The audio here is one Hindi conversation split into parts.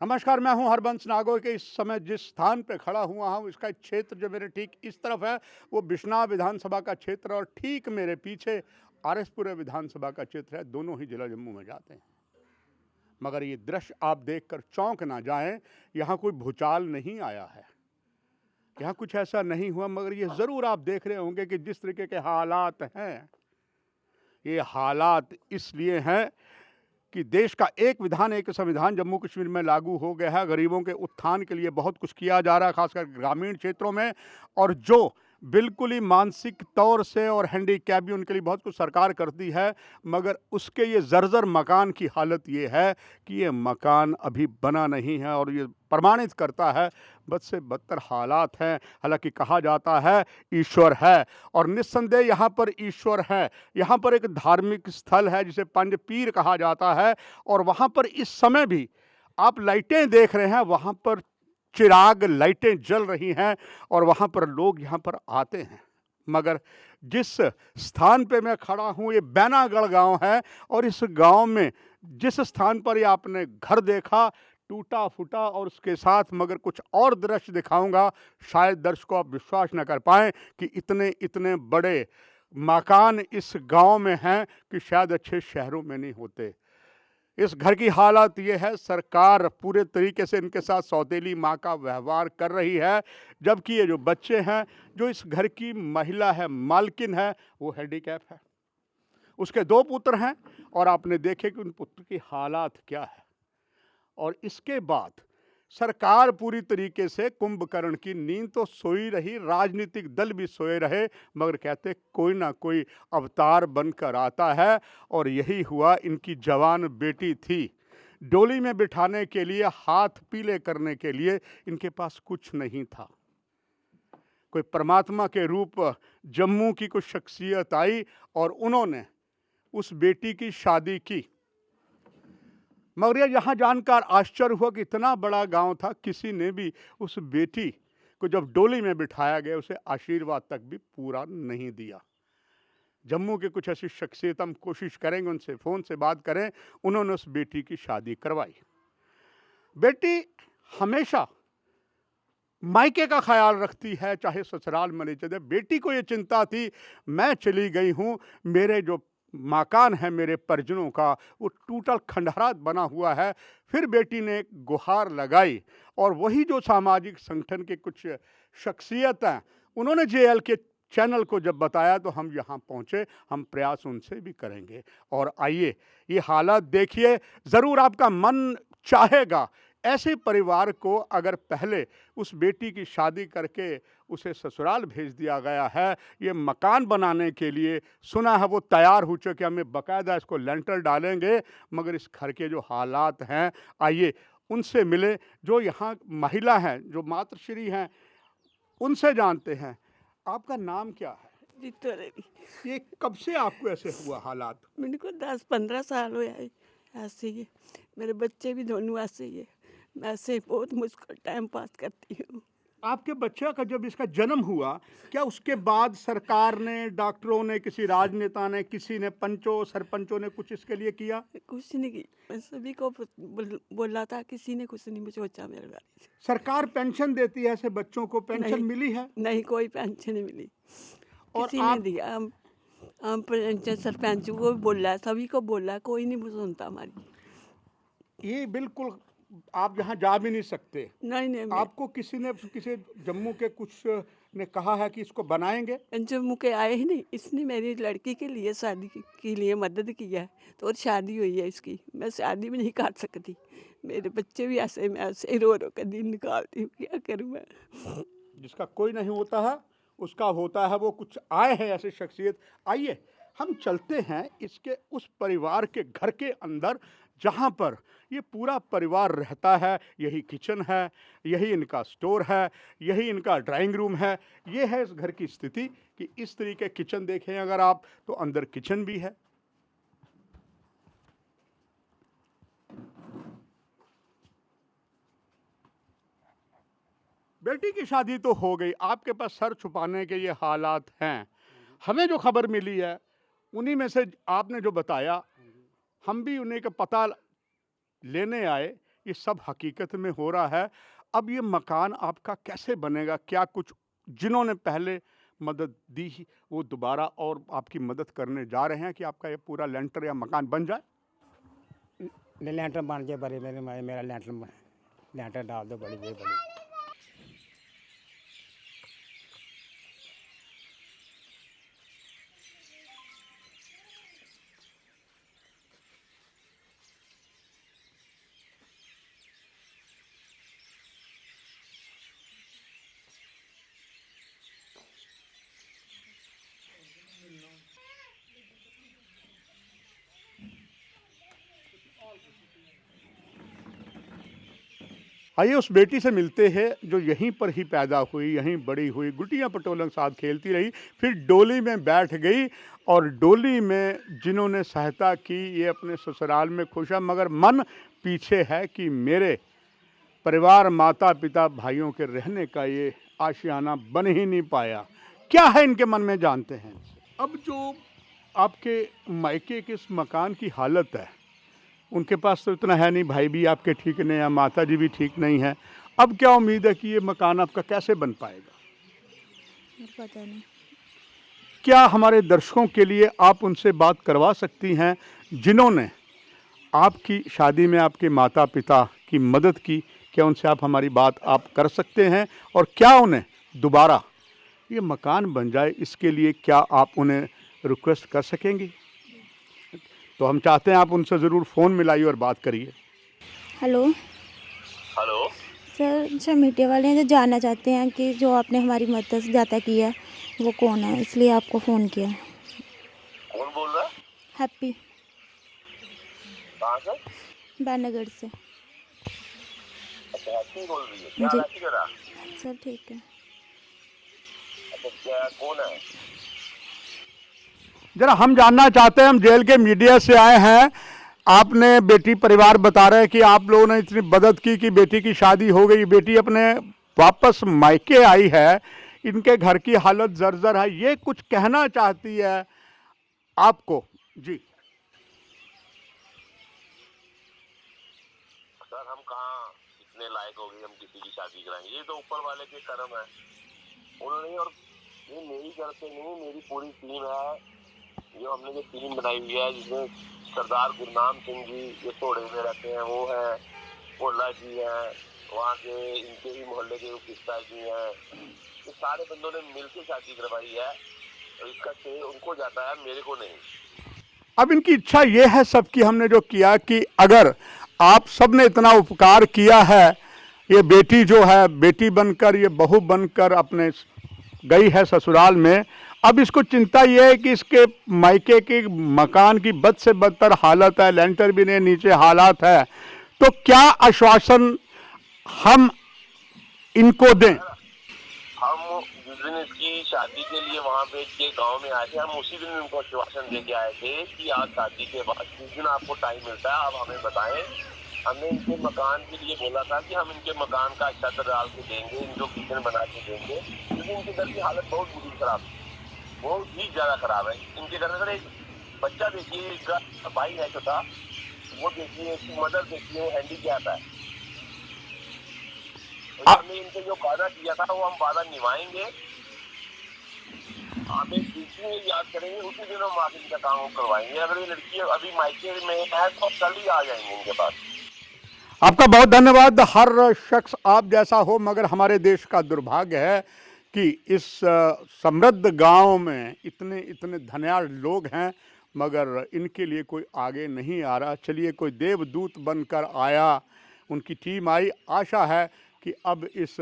नमस्कार, मैं हूं हरबंस नागौर के। इस समय जिस स्थान पे खड़ा हुआ हूं, इसका एक क्षेत्र जो मेरे ठीक इस तरफ है, वो बिश्नाह विधानसभा का क्षेत्र है और ठीक मेरे पीछे आरएसपुर विधानसभा का क्षेत्र है। दोनों ही जिला जम्मू में जाते हैं। मगर ये दृश्य आप देखकर चौंक ना जाएं, यहाँ कोई भूचाल नहीं आया है, यहाँ कुछ ऐसा नहीं हुआ। मगर ये ज़रूर आप देख रहे होंगे कि जिस तरीके के हालात हैं, ये हालात इसलिए हैं कि देश का एक विधान, एक संविधान जम्मू कश्मीर में लागू हो गया है। गरीबों के उत्थान के लिए बहुत कुछ किया जा रहा है, खासकर ग्रामीण क्षेत्रों में। और जो बिल्कुल ही मानसिक तौर से और हैंडीकैप भी, उनके लिए बहुत कुछ सरकार करती है। मगर उसके ये जर्जर मकान की हालत ये है कि ये मकान अभी बना नहीं है और ये प्रमाणित करता है बद से बदतर हालात हैं। हालांकि कहा जाता है ईश्वर है, और निस्संदेह यहाँ पर ईश्वर है। यहाँ पर एक धार्मिक स्थल है जिसे पंज पीर कहा जाता है, और वहाँ पर इस समय भी आप लाइटें देख रहे हैं, वहाँ पर चिराग लाइटें जल रही हैं और वहाँ पर लोग यहाँ पर आते हैं। मगर जिस स्थान पे मैं खड़ा हूँ, ये बैनागढ़ गांव है, और इस गांव में जिस स्थान पर ये आपने घर देखा टूटा फूटा और उसके साथ मगर कुछ और दृश्य दिखाऊंगा, शायद दर्शकों आप विश्वास न कर पाएं कि इतने इतने बड़े मकान इस गांव में हैं कि शायद अच्छे शहरों में नहीं होते। इस घर की हालत ये है, सरकार पूरे तरीके से इनके साथ सौतेली माँ का व्यवहार कर रही है। जबकि ये जो बच्चे हैं, जो इस घर की महिला है, मालकिन है, वो हैंडीकैप है। उसके दो पुत्र हैं और आपने देखे कि उन पुत्र की हालात क्या है। और इसके बाद सरकार पूरी तरीके से कुंभकर्ण की नींद तो सोई रही, राजनीतिक दल भी सोए रहे, मगर कहते कोई ना कोई अवतार बनकर आता है। और यही हुआ। इनकी जवान बेटी थी, डोली में बिठाने के लिए, हाथ पीले करने के लिए इनके पास कुछ नहीं था। कोई परमात्मा के रूप जम्मू की कुछ शख्सियत आई और उन्होंने उस बेटी की शादी की। मगर यहाँ जानकर आश्चर्य हुआ कि इतना बड़ा गांव था, किसी ने भी उस बेटी को जब डोली में बिठाया गया, उसे आशीर्वाद तक भी पूरा नहीं दिया। जम्मू के कुछ ऐसी शख्सियत, हम कोशिश करेंगे उनसे फ़ोन से बात करें, उन्होंने उस बेटी की शादी करवाई। बेटी हमेशा मायके का ख्याल रखती है, चाहे ससुराल में नहीं चले। बेटी को ये चिंता थी, मैं चली गई हूँ, मेरे जो मकान है मेरे परिजनों का, वो टूटल खंडहरा बना हुआ है। फिर बेटी ने एक गुहार लगाई और वही जो सामाजिक संगठन के कुछ शख्सियत हैं, उन्होंने जेएल के चैनल को जब बताया तो हम यहाँ पहुँचे। हम प्रयास उनसे भी करेंगे। और आइए ये हालात देखिए, ज़रूर आपका मन चाहेगा ऐसे परिवार को, अगर पहले उस बेटी की शादी करके उसे ससुराल भेज दिया गया है, ये मकान बनाने के लिए सुना है वो तैयार हो चुके, हमें बाकायदा इसको लेंटर डालेंगे। मगर इस घर के जो हालात हैं, आइए उनसे मिले जो यहाँ महिला हैं, जो मातृश्री हैं, उनसे जानते हैं। आपका नाम क्या है? जीतो देवी। ये कब से आपको ऐसे हुआ हालात? मेरे को 10-15 साल हुए है ऐसे ही। मेरे बच्चे भी दोनों ऐसे ही है। मैं ऐसे ही बहुत मुश्किल टाइम पास करती हूँ। आपके बच्चे का जब इसका जन्म हुआ, क्या उसके बाद सरकार ने, डॉक्टरों ने, किसी राजनेता ने, किसी ने, पंचों सरपंचों ने कुछ इसके लिए किया? कुछ नहीं की। मैं सभी को बोला था, किसी ने कुछ नहीं सोचा मेरे बारे में। सरकार पेंशन देती है ऐसे बच्चों को, पेंशन नहीं, मिली है? नहीं कोई पेंशन नहीं मिली। और किसी ने आप, दिया। हम सरपंच को भी बोला, सभी को बोला, कोई नहीं सुनता हमारी। ये बिल्कुल आप यहाँ जा भी नहीं सकते। नहीं नहीं, आपको किसी ने, किसी जम्मू के कुछ ने कहा है कि इसको बनाएंगे? जम्मू के आए ही नहीं। इसने मेरी लड़की के लिए शादी के लिए मदद किया है, तो और शादी हुई है इसकी। मैं शादी भी नहीं कर सकती। मेरे बच्चे भी ऐसे, मैं ऐसे ही रो रो कर दिन निकालती हूँ, क्या करूँ मैं। जिसका कोई नहीं होता है उसका होता है। वो कुछ आए हैं ऐसे शख्सियत। आइए हम चलते हैं इसके उस परिवार के घर के अंदर, जहाँ पर ये पूरा परिवार रहता है। यही किचन है, यही इनका स्टोर है, यही इनका ड्राइंग रूम है। ये है इस घर की स्थिति कि इस तरीके किचन देखें अगर आप, तो अंदर किचन भी है। बेटी की शादी तो हो गई, आपके पास सर छुपाने के ये हालात हैं। हमें जो खबर मिली है उन्हीं में से आपने जो बताया, हम भी उन्हीं का पता लेने आए ये सब हकीकत में हो रहा है। अब ये मकान आपका कैसे बनेगा? क्या कुछ जिन्होंने पहले मदद दी वो दोबारा और आपकी मदद करने जा रहे हैं कि आपका ये पूरा लेंटर या मकान बन जाए? लेंटर बन जाए बड़ी मेरा लेंटर डाल दो बड़ी बड़ी। आइए उस बेटी से मिलते हैं जो यहीं पर ही पैदा हुई, यहीं बड़ी हुई, गुटिया पटोलन साथ खेलती रही, फिर डोली में बैठ गई और डोली में जिन्होंने सहायता की ये अपने ससुराल में खुश है, मगर मन पीछे है कि मेरे परिवार, माता पिता, भाइयों के रहने का ये आशियाना बन ही नहीं पाया। क्या है इनके मन में जानते हैं। अब जो आपके मायके के इस मकान की हालत है, उनके पास तो इतना है नहीं, भाई भी आपके ठीक नहीं है, माता जी भी ठीक नहीं है। अब क्या उम्मीद है कि ये मकान आपका कैसे बन पाएगा? पता नहीं। क्या हमारे दर्शकों के लिए आप उनसे बात करवा सकती हैं जिन्होंने आपकी शादी में आपके माता पिता की मदद की? क्या उनसे आप हमारी बात आप कर सकते हैं? और क्या उन्हें दोबारा ये मकान बन जाए इसके लिए क्या आप उन्हें रिक्वेस्ट कर सकेंगी? तो हम चाहते हैं आप उनसे ज़रूर फ़ोन मिलाइए और बात करिए। Hello hello. सर मीडिया वाले हैं जो जानना चाहते हैं कि जो आपने हमारी मदद ज़्यादा की है वो कौन है, इसलिए आपको फ़ोन किया। कौन बोल रहा है? हैप्पी। कहाँ से? बैनगढ़ से। अच्छा, हैप्पी बोल रही है। क्या जी। हैप्पी करा? सर ठीक है। अच्छा, क्या कौन है? जरा हम जानना चाहते हैं, हम जेल के मीडिया से आए हैं। आपने बेटी परिवार बता रहे हैं कि आप लोगों ने इतनी मदद की कि बेटी की शादी हो गई, बेटी अपने वापस मायके आई है, इनके घर की हालत जर्जर है, ये कुछ कहना चाहती है आपको। जी सर हम कहाँ इतने लायक हो गए हम किसी की शादी कराएंगे? ये तो ऊपर वाले के कर्म है। उन्होंने, और ये मेरी तरफ से नहीं, मेरी पूरी टीम है। जो हमने जो टीम बनाई हुई है जिसमें सरदार गुरनाम सिंह जी जो सोड़े में रहते हैं वो है, भोला जी हैं, वहाँ के इनके ही मोहल्ले के किस्ता जी हैं। ये सारे बंदों ने मिलकर शादी करवाई है और इसका श्रेय उनको जाता है, मेरे को नहीं। अब इनकी इच्छा ये है सबकी, हमने जो किया कि अगर आप सब ने इतना उपकार किया है, ये बेटी जो है बेटी बनकर, ये बहू बनकर अपने गई है ससुराल में, अब इसको चिंता ये है कि इसके मायके के मकान की बद से बदतर हालत है, लेंटर भी नहीं, नीचे हालात है। तो क्या आश्वासन हम इनको दें? हम जिस दिन इसकी शादी के लिए वहाँ पे के गांव में आए थे, हम उसी दिन उनको आश्वासन दे के आए थे कि आज शादी के बाद जिस दिन आपको टाइम मिलता है आप हमें बताएं। हमने इनके मकान के लिए बोला था कि हम इनके मकान का छत डाल के देंगे, इनको किचन बना के देंगे, क्योंकि इनके घर की हालत बहुत बुरी खराब है, बहुत ही ज्यादा खराब है। इनके घर में सर एक बच्चा देखिए, इसका भाई है छोटा, वो देखिए, इसकी मदर देखिए, वो हैंडीकैप है। तो हमने इनसे जो वादा किया था वो हम वादा निभाएंगे। आप एक दूसरे याद करेंगे, उसी दिन हम आगे इनका काम करवाएंगे। अगर ये लड़की अभी मायके में है तो कल ही आ जाएंगे इनके पास। आपका बहुत धन्यवाद। हर शख्स आप जैसा हो, मगर हमारे देश का दुर्भाग्य है कि इस समृद्ध गांव में इतने इतने धनियार लोग हैं, मगर इनके लिए कोई आगे नहीं आ रहा। चलिए, कोई देवदूत बनकर आया, उनकी टीम आई। आशा है कि अब इस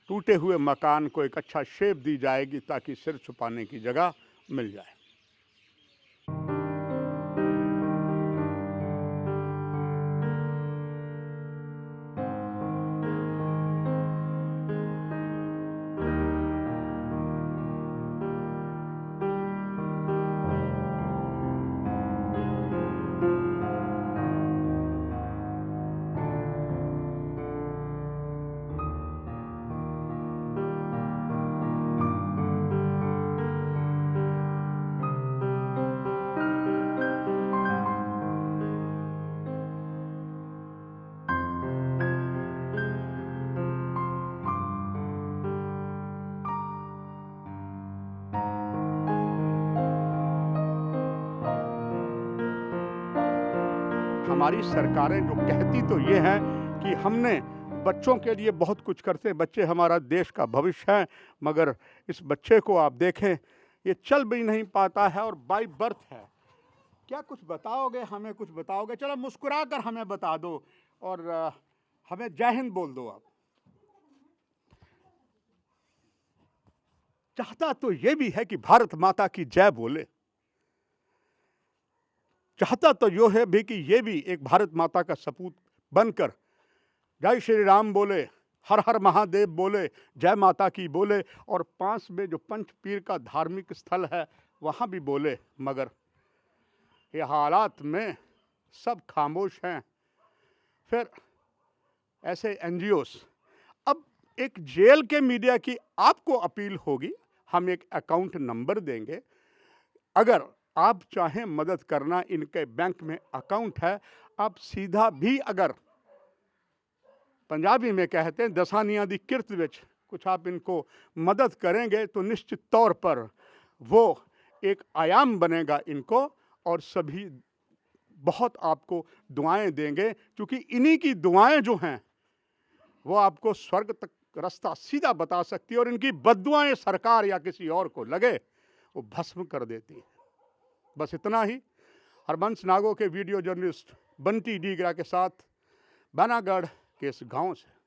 टूटे हुए मकान को एक अच्छा शेप दी जाएगी ताकि सिर छुपाने की जगह मिल जाए। हमारी सरकारें जो कहती तो ये हैं कि हमने बच्चों के लिए बहुत कुछ करते हैं, बच्चे हमारा देश का भविष्य हैं, मगर इस बच्चे को आप देखें, ये चल भी नहीं पाता है और बाय बर्थ है। क्या कुछ बताओगे, हमें कुछ बताओगे? चलो मुस्कुरा कर हमें बता दो और हमें जय हिंद बोल दो आप। चाहता तो ये भी है कि भारत माता की जय बोले, चाहता तो यो है भी कि ये भी एक भारत माता का सपूत बनकर जय श्री राम बोले, हर हर महादेव बोले, जय माता की बोले और पास में जो पंच पीर का धार्मिक स्थल है वहाँ भी बोले, मगर ये हालात में सब खामोश हैं। फिर ऐसे एनजीओस, अब एक जेल के मीडिया की आपको अपील होगी, हम एक अकाउंट नंबर देंगे, अगर आप चाहें मदद करना, इनके बैंक में अकाउंट है, आप सीधा भी अगर पंजाबी में कहते हैं दसानिया दी किरत विच कुछ आप इनको मदद करेंगे तो निश्चित तौर पर वो एक आयाम बनेगा इनको और सभी बहुत आपको दुआएं देंगे, क्योंकि इन्हीं की दुआएं जो हैं वो आपको स्वर्ग तक रास्ता सीधा बता सकती है और इनकी बद्दुआएं सरकार या किसी और को लगे वो भस्म कर देती है। बस इतना ही। हरबंस नागो के वीडियो जर्नलिस्ट बंटी डीगरा के साथ बनागढ़ के इस गांव से।